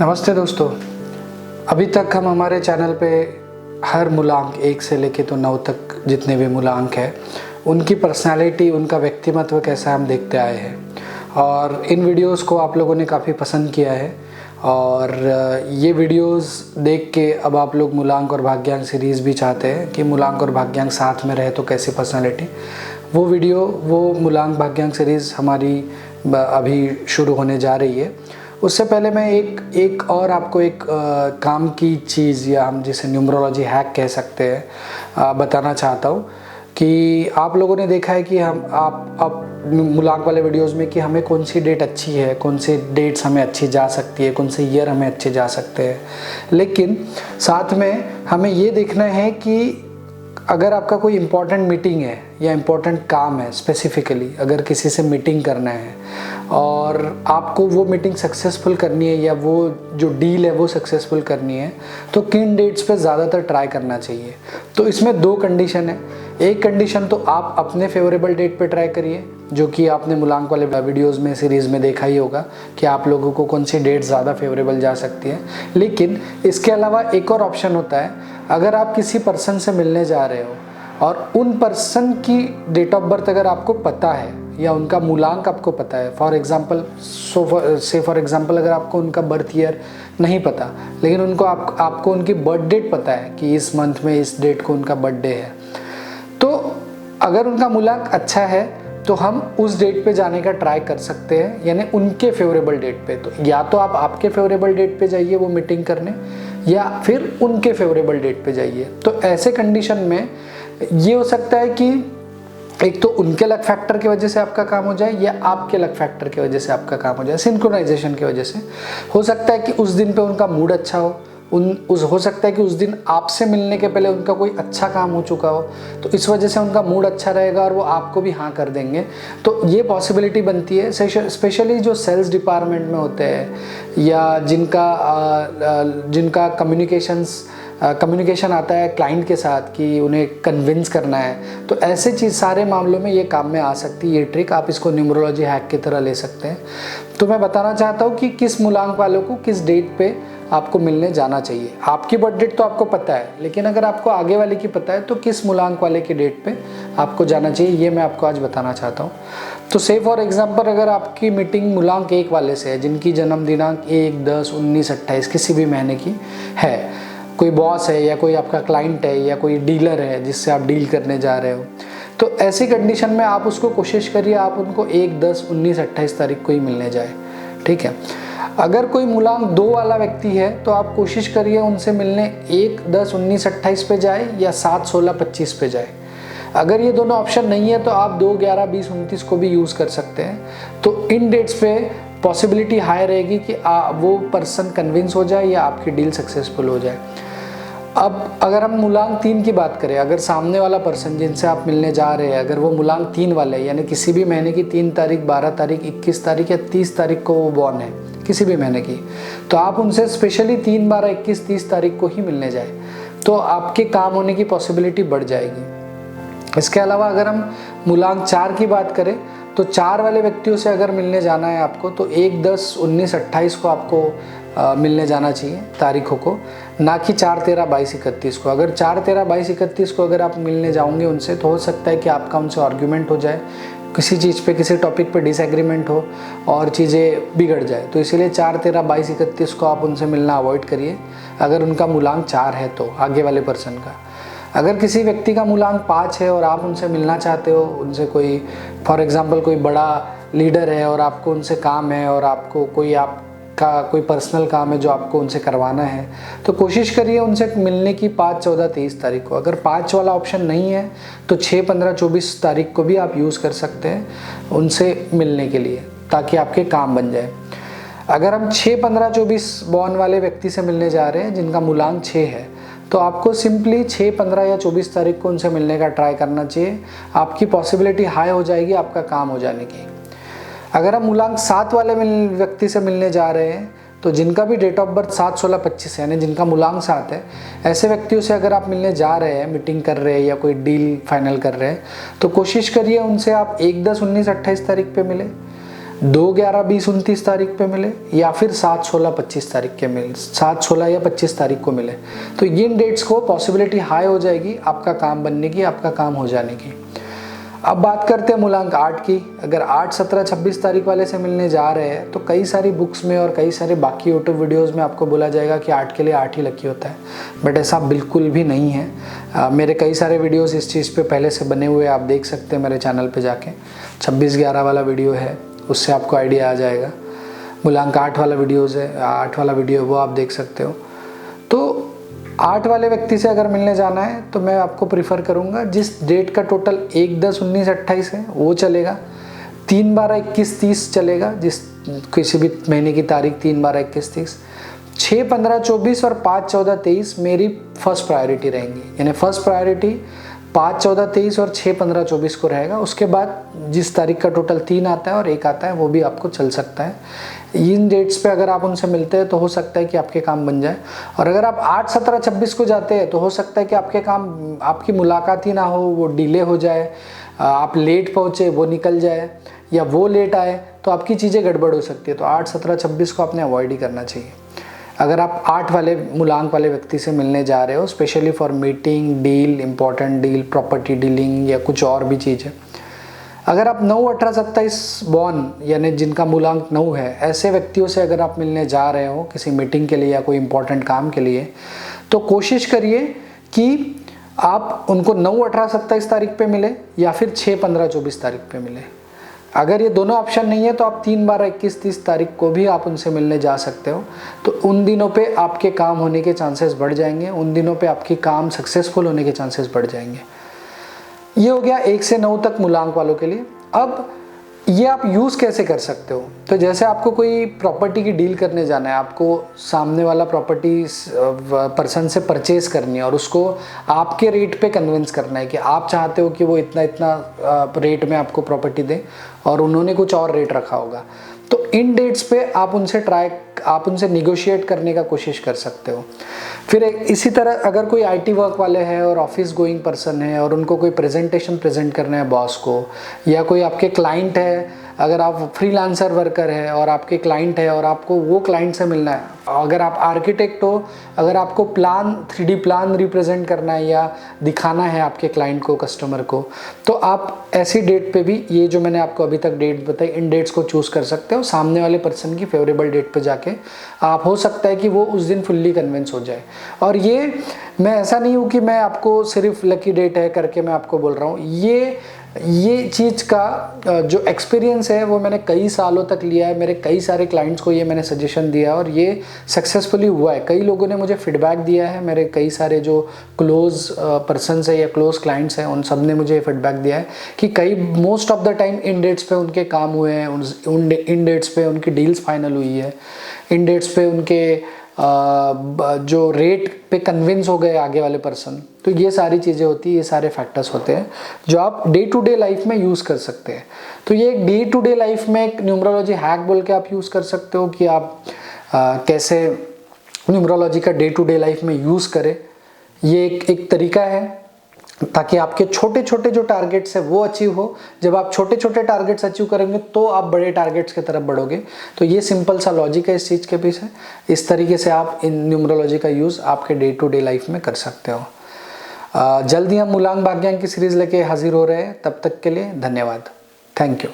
नमस्ते दोस्तों। अभी तक हम हमारे चैनल पे हर मूलांक 1 से लेके तो 9 तक जितने भी मूलांक हैं उनकी पर्सनालिटी, उनका व्यक्तिमत्व कैसा हम देखते आए हैं और इन वीडियोस को आप लोगों ने काफ़ी पसंद किया है। और ये वीडियोस देख के अब आप लोग मूलांक और भाग्यांक सीरीज़ भी चाहते हैं कि मूलांक और भाग्यांक साथ में रहे तो कैसी पर्सनालिटी। वो मूलांक भाग्यांक सीरीज़ हमारी अभी शुरू होने जा रही है। उससे पहले मैं एक और आपको एक काम की चीज़, या हम जिसे न्यूमरोलॉजी हैक कह सकते हैं, बताना चाहता हूँ कि आप लोगों ने देखा है कि आप मूलांक वाले वीडियोस में कि हमें कौन सी डेट अच्छी है, कौन सी डेट्स हमें अच्छी जा सकती है, कौन से ईयर हमें अच्छे जा सकते हैं। लेकिन साथ में हमें ये देखना है कि अगर आपका कोई इम्पॉर्टेंट मीटिंग है या इम्पॉर्टेंट काम है, स्पेसिफिकली अगर किसी से मीटिंग करना है और आपको वो मीटिंग सक्सेसफुल करनी है या वो जो डील है वो सक्सेसफुल करनी है, तो किन डेट्स पे ज़्यादातर ट्राई करना चाहिए। तो इसमें 2 कंडीशन है। एक कंडीशन तो आप अपने फेवरेबल डेट पे ट्राई करिए, जो कि आपने मूलांक वाले वीडियोस में सीरीज़ में देखा ही होगा कि आप लोगों को कौन सी डेट ज़्यादा फेवरेबल जा सकती है। लेकिन इसके अलावा एक और ऑप्शन होता है, अगर आप किसी पर्सन से मिलने जा रहे हो और उन पर्सन की डेट ऑफ बर्थ अगर आपको पता है या उनका मूलांक आपको पता है, फॉर एग्जांपल अगर आपको उनका बर्थ ईयर नहीं पता लेकिन आपको उनकी बर्थ डेट पता है कि इस मंथ में इस डेट को उनका बर्थडे है, तो अगर उनका मूलांक अच्छा है तो हम उस डेट पे जाने का ट्राई कर सकते हैं, यानी उनके फेवरेबल डेट पे। तो या तो आप आपके फेवरेबल डेट पे जाइए वो मीटिंग करने, या फिर उनके फेवरेबल डेट पे जाइए। तो ऐसे कंडीशन में ये हो सकता है कि एक तो उनके लक फैक्टर की वजह से आपका काम हो जाए या आपके लक फैक्टर की वजह से आपका काम हो जाए, सिंक्रोनाइजेशन की वजह से। हो सकता है कि उस दिन पे उनका मूड अच्छा हो, हो सकता है कि उस दिन आपसे मिलने के पहले उनका कोई अच्छा काम हो चुका हो, तो इस वजह से उनका मूड अच्छा रहेगा और वो आपको भी हाँ कर देंगे। तो ये पॉसिबिलिटी बनती है, स्पेशली जो सेल्स डिपार्टमेंट में होते हैं या जिनका कम्युनिकेशन आता है क्लाइंट के साथ कि उन्हें कन्विंस करना है, तो ऐसे चीज़ सारे मामलों में ये काम में आ सकती है। ये ट्रिक आप इसको न्यूमरोलॉजी हैक की तरह ले सकते हैं। तो मैं बताना चाहता हूँ कि किस मूलांक वालों को किस डेट पे आपको मिलने जाना चाहिए। आपकी बर्थ डेट तो आपको पता है, लेकिन अगर आपको आगे वाले की पता है तो किस मूलांक वाले की डेट पे आपको जाना चाहिए, ये मैं आपको आज बताना चाहता हूँ। तो से फॉर एग्जांपल अगर आपकी मीटिंग मूलांक 1 वाले से है, जिनकी जन्म दिनांक 1, 10, 19, 28 किसी भी महीने की है, कोई बॉस है या कोई आपका क्लाइंट है या कोई डीलर है जिससे आप डील करने जा रहे हो, तो ऐसी कंडीशन में आप उसको कोशिश करिए आप उनको 1, 10, 19, 28 तारीख को ही मिलने जाए। ठीक है। अगर कोई मूलांक 2 वाला व्यक्ति है तो आप कोशिश करिए उनसे मिलने 1, 10, 19, 28 पे जाए या 7, 16, 25 पे जाए। अगर ये दोनों ऑप्शन नहीं है तो आप 2, 11, 20, 29 को भी यूज़ कर सकते हैं। तो इन डेट्स पे पॉसिबिलिटी हाई रहेगी कि वो पर्सन कन्विंस हो जाए या आपकी डील सक्सेसफुल हो जाए। अब अगर हम मूलांक 3 की बात करें, अगर सामने वाला पर्सन जिनसे आप मिलने जा रहे हैं अगर वो मूलांक 3 वाले है, यानी किसी भी महीने की 3 तारीख, 12 तारीख, 21 तारीख या 30 तारीख को वो बॉर्न है किसी भी महीने की, तो आप उनसे स्पेशली 3, 12, 21, 30 तारीख को ही मिलने जाए, तो आपके काम होने की पॉसिबिलिटी बढ़ जाएगी। इसके अलावा अगर हम मूलांक 4 की बात करें तो 4 वाले व्यक्तियों से अगर मिलने जाना है आपको तो 1, 10, 19, 28 को आपको मिलने जाना चाहिए तारीखों को, ना कि 4, 13, 22, 31 को। अगर 4, 13, 22, 31 को अगर आप मिलने जाओगे उनसे तो हो सकता है कि आपका उनसे आर्ग्यूमेंट हो जाए, किसी चीज़ पे, किसी टॉपिक पे डिसएग्रीमेंट हो और चीज़ें बिगड़ जाए। तो इसीलिए 4, 13, 22, 31 को आप उनसे मिलना अवॉइड करिए अगर उनका मूलांक 4 है तो, आगे वाले पर्सन का। अगर किसी व्यक्ति का मूलांक 5 है और आप उनसे मिलना चाहते हो, उनसे कोई फॉर एग्जांपल कोई बड़ा लीडर है और आपको उनसे काम है और आपको कोई पर्सनल काम है जो आपको उनसे करवाना है, तो कोशिश करिए उनसे मिलने की 5, 14, 23 तारीख को। अगर 5 वाला ऑप्शन नहीं है तो 6, 15, 24 तारीख को भी आप यूज़ कर सकते हैं उनसे मिलने के लिए, ताकि आपके काम बन जाए। अगर हम 6, 15, 24 बॉर्न वाले व्यक्ति से मिलने जा रहे हैं जिनका मूलांक 6 है, तो आपको सिंपली 6, 15 या 24 तारीख को उनसे मिलने का ट्राई करना चाहिए। आपकी पॉसिबिलिटी हाई हो जाएगी आपका काम हो जाने की। अगर हम मूलांक 7 वाले व्यक्ति से मिलने जा रहे हैं तो जिनका भी डेट ऑफ बर्थ 7, 16, 25 है, यानी जिनका मूलांक 7 है, ऐसे व्यक्तियों से अगर आप मिलने जा रहे हैं, मीटिंग कर रहे हैं या कोई डील फाइनल कर रहे हैं, तो कोशिश करिए उनसे आप 1, 10, 19, 28 तारीख पे मिले। 2/11/20 29 तारीख पे मिले, या फिर 7/16/25 तारीख के मिले, 7/16 या 25 तारीख को मिले, तो इन डेट्स को पॉसिबिलिटी हाई हो जाएगी आपका काम बनने की, आपका काम हो जाने की। अब बात करते हैं मूलांक 8 की। अगर 8, 17, 26 तारीख वाले से मिलने जा रहे हैं तो कई सारी बुक्स में और कई सारे बाकी यूट्यूब वीडियोस में आपको बोला जाएगा कि 8 के लिए 8 ही लकी होता है, बट ऐसा बिल्कुल भी नहीं है। मेरे कई सारे वीडियोस इस चीज़ पे पहले से बने हुए, आप देख सकते हैं मेरे चैनल पे जाके। 26/11 वाला वीडियो है, उससे आपको आइडिया आ जाएगा। मूलांक 8 वाला वीडियोज़ है, 8 वाला वीडियो वो आप देख सकते हो। तो 8 वाले व्यक्ति से अगर मिलने जाना है तो मैं आपको प्रीफर करूंगा जिस डेट का टोटल 1, 10, 19, 28 है वो चलेगा। 3, 12, 21, 30 चलेगा, जिस किसी भी महीने की तारीख 3, 12, 21, 30। 6, 15, 24 और 5, 14, 23 मेरी फर्स्ट प्रायोरिटी रहेंगी, यानी फर्स्ट प्रायोरिटी 5, 14, 23 और 6, 15, 24 को रहेगा। उसके बाद जिस तारीख का टोटल 3 आता है और 1 आता है वो भी आपको चल सकता है। इन डेट्स पे अगर आप उनसे मिलते हैं तो हो सकता है कि आपके काम बन जाए। और अगर आप 8, 17, 26 को जाते हैं तो हो सकता है कि आपके काम, आपकी मुलाकात ही ना हो, वो डिले हो जाए, आप लेट पहुँचे वो निकल जाए, या वो लेट आए तो आपकी चीज़ें गड़बड़ हो सकती है। तो 8, 17, 26 को आपने अवॉइड ही करना चाहिए अगर आप 8 वाले मूलांक वाले व्यक्ति से मिलने जा रहे हो, specially for meeting, deal, important deal, property dealing या कुछ और भी चीज़ है। अगर आप 9, 18, 27 बॉर्न यानी जिनका मूलांक 9 है, ऐसे व्यक्तियों से अगर आप मिलने जा रहे हो किसी मीटिंग के लिए या कोई इंपॉर्टेंट काम के लिए, तो कोशिश करिए कि आप उनको 9, 18, 27 तारीख पे मिले या फिर 6, 15, 24 तारीख पे मिले। अगर ये दोनों ऑप्शन नहीं है तो आप 3, 12, 21, 30 तारीख को भी आप उनसे मिलने जा सकते हो। तो उन दिनों पे आपके काम होने के चांसेस बढ़ जाएंगे, उन दिनों पे आपकी काम सक्सेसफुल होने के चांसेस बढ़ जाएंगे। ये हो गया 1 से 9 तक मूलांक वालों के लिए। अब ये आप यूज़ कैसे कर सकते हो? तो जैसे आपको कोई प्रॉपर्टी की डील करने जाना है, आपको सामने वाला प्रॉपर्टी पर्सन से परचेज करनी है और उसको आपके रेट पे कन्विंस करना है कि आप चाहते हो कि वो इतना इतना रेट में आपको प्रॉपर्टी दे और उन्होंने कुछ और रेट रखा होगा। तो इन डेट्स पे आप उनसे निगोशिएट करने का कोशिश कर सकते हो। फिर इसी तरह अगर कोई आईटी वर्क वाले हैं और ऑफिस गोइंग पर्सन है और उनको कोई प्रेजेंटेशन प्रेजेंट करना है बॉस को, या कोई आपके क्लाइंट है, अगर आप फ्रीलांसर वर्कर है और आपके क्लाइंट है और आपको वो क्लाइंट से मिलना है, अगर आप आर्किटेक्ट हो, अगर आपको प्लान 3D प्लान रिप्रेजेंट करना है या दिखाना है आपके क्लाइंट को, कस्टमर को, तो आप ऐसी डेट पे भी ये जो मैंने आपको अभी तक डेट बताई, इन डेट्स को चूज़ कर सकते हो। सामने वाले पर्सन की फेवरेबल डेट पे जाके आप, हो सकता है कि वो उस दिन फुल्ली कन्विंस हो जाए। और ये मैं ऐसा नहीं हूँ कि मैं आपको सिर्फ लकी डेट है करके मैं आपको बोल रहा हूँ, ये चीज़ का जो एक्सपीरियंस है वो मैंने कई सालों तक लिया है। मेरे कई सारे क्लाइंट्स को ये मैंने सजेशन दिया और ये सक्सेसफुली हुआ है। कई लोगों ने मुझे फीडबैक दिया है, मेरे कई सारे जो क्लोज पर्सनस है या क्लोज क्लाइंट्स हैं उन सब ने मुझे फीडबैक दिया है कि most of the time in dates पे उनके काम हुए हैं, इन डेट्स पे उनकी डील्स फाइनल हुई है, इन डेट्स पे उनके जो रेट पे कन्विंस हो गए आगे वाले पर्सन। तो ये सारी चीज़ें होती है, ये सारे फैक्टर्स होते हैं जो आप डे टू डे लाइफ में यूज़ कर सकते हैं। तो ये एक डे टू डे लाइफ में एक न्यूमरोलॉजी हैक बोल के आप यूज़ कर सकते हो कि आप कैसे न्यूमरोलॉजी का डे टू डे लाइफ में यूज़ करें। ये एक तरीका है ताकि आपके छोटे छोटे जो टारगेट्स है वो अचीव हो। जब आप छोटे छोटे टारगेट्स अचीव करेंगे तो आप बड़े टारगेट्स की तरफ बढ़ोगे। तो ये सिंपल सा लॉजिक है इस चीज़ के पीछे। इस तरीके से आप इन न्यूमरोलॉजी का यूज़ आपके डे टू डे लाइफ में कर सकते हो। जल्दी हम मूलांक भाग्यांक की सीरीज़ लेके हाजिर हो रहे हैं। तब तक के लिए धन्यवाद। Thank you.